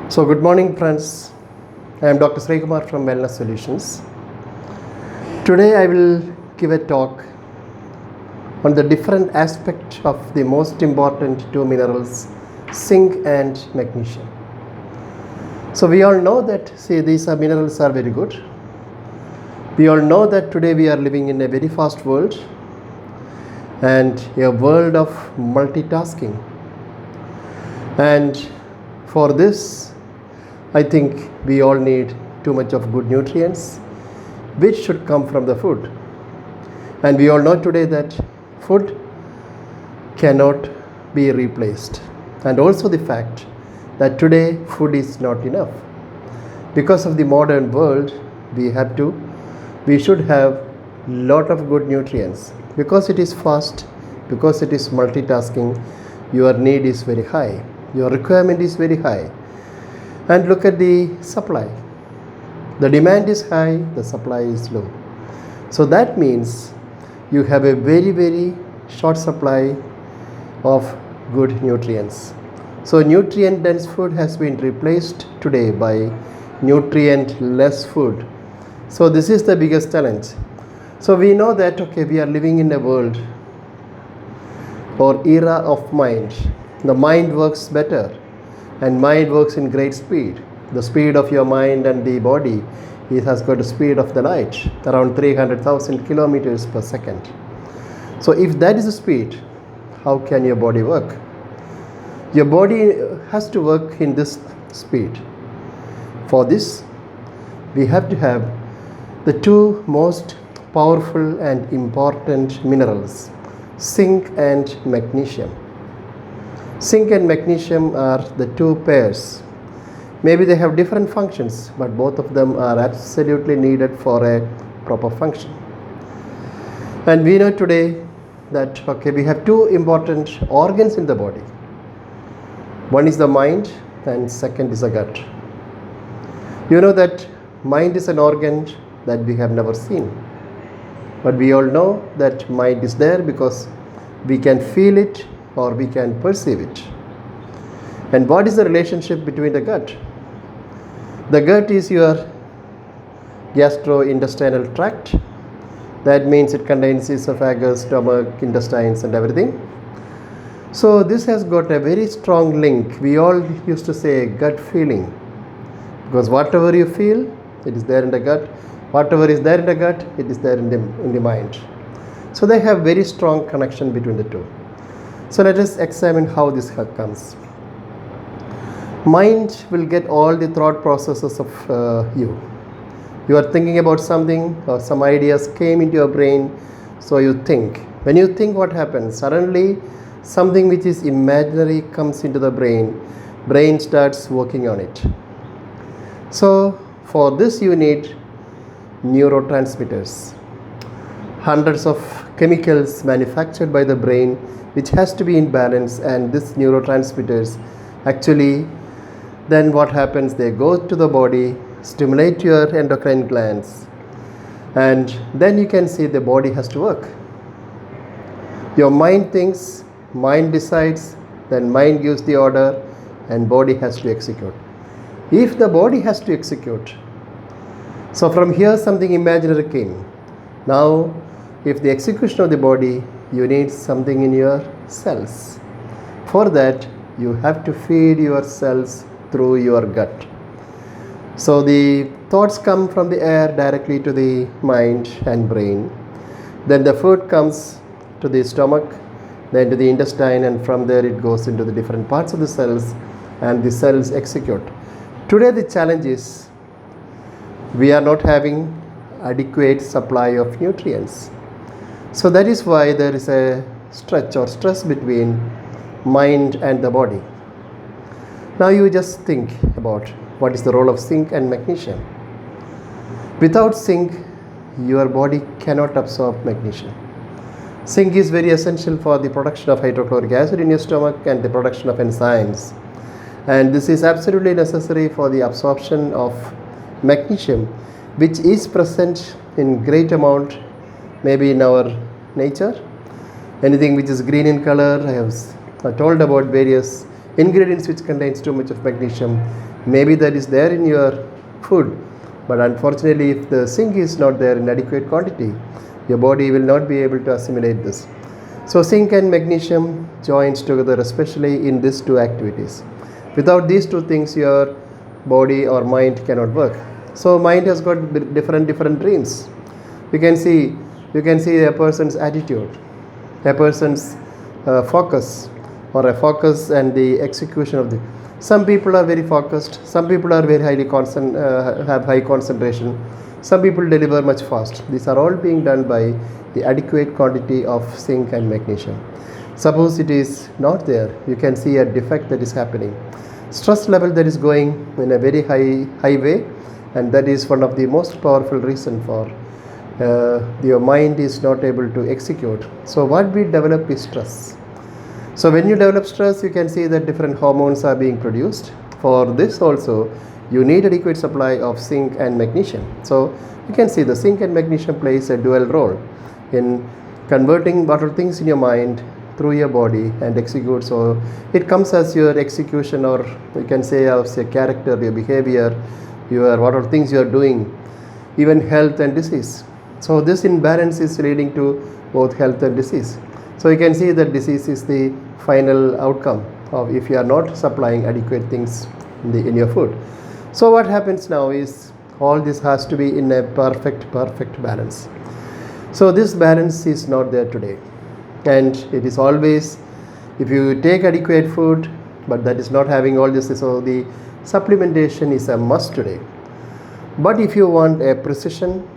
So, good morning, friends. I am Dr. Sri Kumar from Wellness Solutions. Today, I will give a talk on the different aspect of the most important two minerals, zinc and magnesium. So, we all know that, these minerals are very good. We all know that today we are living in a very fast world and a world of multitasking. And for this, I think we all need too much of good nutrients which should come from the food. And we all know today that food cannot be replaced. And also the fact that today food is not enough. Because of the modern world, we should have lot of good nutrients. Because it is fast, because it is multitasking, your need is very high. Your requirement is very high. And look at the supply. The demand is high, the supply is low. So that means you have a very, very short supply of good nutrients. So nutrient dense food has been replaced today by nutrient less food. So this is the biggest challenge. So we know that we are living in a world or era of mind. The mind works better. And mind works in great speed. The speed of your mind and the body, it has got the speed of the light, around 300,000 kilometers per second. So if that is the speed, how can your body work? Your body has to work in this speed. For this, we have to have the two most powerful and important minerals, zinc and magnesium. Zinc and magnesium are the two pairs. Maybe they have different functions, but both of them are absolutely needed for a proper function. And we know today that we have two important organs in the body. One is the mind and second is the gut. You know that mind is an organ that we have never seen. But we all know that mind is there because we can feel it or we can perceive it. And what is the relationship between the gut? The gut is your gastrointestinal tract. That means it contains esophagus, stomach, intestines and everything. So this has got a very strong link. We all used to say gut feeling, because whatever you feel, it is there in the gut. Whatever is there in the gut, it is there in the mind. So they have very strong connection between the two. So let us examine how this comes. Mind will get all the thought processes of you. You are thinking about something or some ideas came into your brain, so you think. When you think, what happens? Suddenly something which is imaginary comes into the brain starts working on it. So for this you need neurotransmitters. Hundreds of chemicals manufactured by the brain which has to be in balance, and these neurotransmitters actually, then what happens, they go to the body, stimulate your endocrine glands, and then you can see the body has to work. Your mind thinks, mind decides, then mind gives the order and body has to execute. If the body has to execute, so from here something imaginary came. Now if the execution of the body, you need something in your cells. For that, you have to feed your cells through your gut. So the thoughts come from the air directly to the mind and brain. Then the food comes to the stomach, then to the intestine, and from there it goes into the different parts of the cells, and the cells execute. Today the challenge is we are not having adequate supply of nutrients. So that is why there is a stretch or stress between mind and the body. Now you just think about what is the role of zinc and magnesium. Without zinc, your body cannot absorb magnesium. Zinc is very essential for the production of hydrochloric acid in your stomach and the production of enzymes. And this is absolutely necessary for the absorption of magnesium, which is present in great amount maybe in our nature. Anything which is green in color, I have told about various ingredients which contains too much of magnesium. Maybe that is there in your food, but unfortunately if the zinc is not there in adequate quantity, your body will not be able to assimilate this. So zinc and magnesium joins together, especially in these two activities. Without these two things, your body or mind cannot work. So mind has got different dreams. You can see a person's attitude, a person's focus, or a focus and the execution of the. Some people are very focused. Some people are very have high concentration. Some people deliver much fast. These are all being done by the adequate quantity of zinc and magnesium. Suppose it is not there, you can see a defect that is happening. Stress level that is going in a very high way, and that is one of the most powerful reason for your mind is not able to execute. So what we develop is stress. So when you develop stress, you can see that different hormones are being produced. For this also, you need adequate supply of zinc and magnesium. So you can see the zinc and magnesium plays a dual role in converting what are things in your mind through your body and execute. So it comes as your execution, or you can say as your character, your behavior, your what are things you are doing, even health and disease. So this imbalance is leading to both health and disease. So you can see that disease is the final outcome of if you are not supplying adequate things in your food. So what happens now is all this has to be in a perfect balance. So this balance is not there today, and it is always, if you take adequate food but that is not having all this, so the supplementation is a must today. But if you want a precision,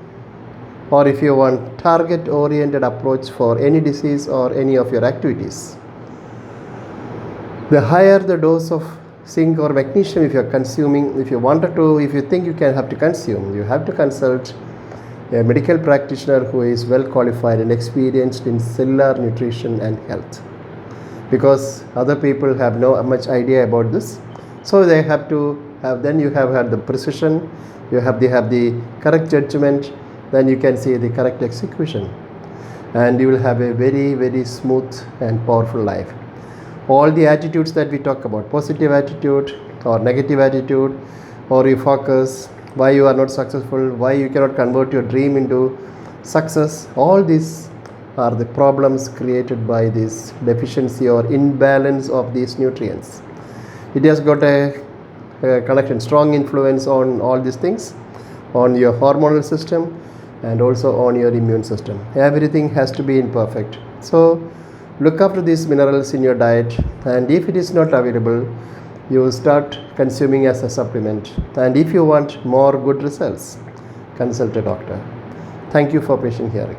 or if you want target oriented approach for any disease or any of your activities, the higher the dose of zinc or magnesium if you are consuming, if you think you can have to consume, you have to consult a medical practitioner who is well qualified and experienced in cellular nutrition and health, because other people have no much idea about this. So they have to have, then you have had the precision, they have the correct judgment, then you can see the correct execution, and you will have a very smooth and powerful life. All the attitudes that we talk about, positive attitude or negative attitude, or you focus, why you are not successful, why you cannot convert your dream into success, all these are the problems created by this deficiency or imbalance of these nutrients. It has got a connection, strong influence on all these things, on your hormonal system and also on your immune system. Everything has to be imperfect. So look after these minerals in your diet, and if it is not available, you start consuming as a supplement. And if you want more good results, consult a doctor. Thank you for patient hearing.